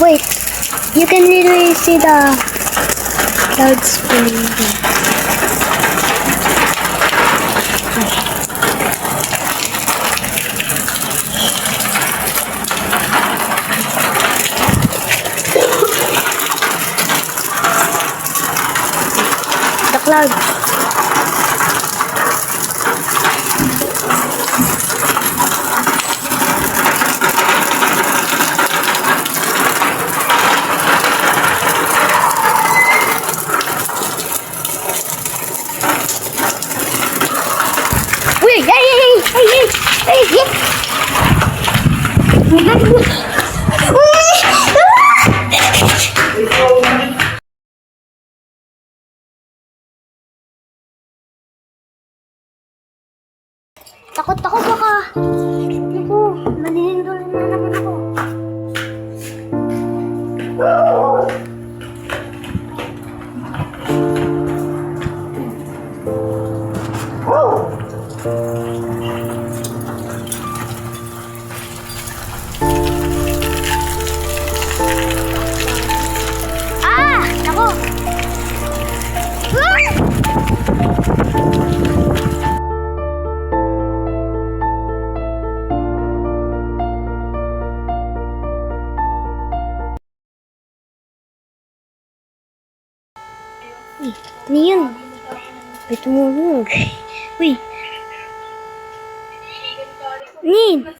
Wait, you can really see the clouds spinning. The clouds. Wait, hey. Takot ako baka. Naku, maninindol na naman ako. Naku. Ano yun? May tumulong. Uy. Nin!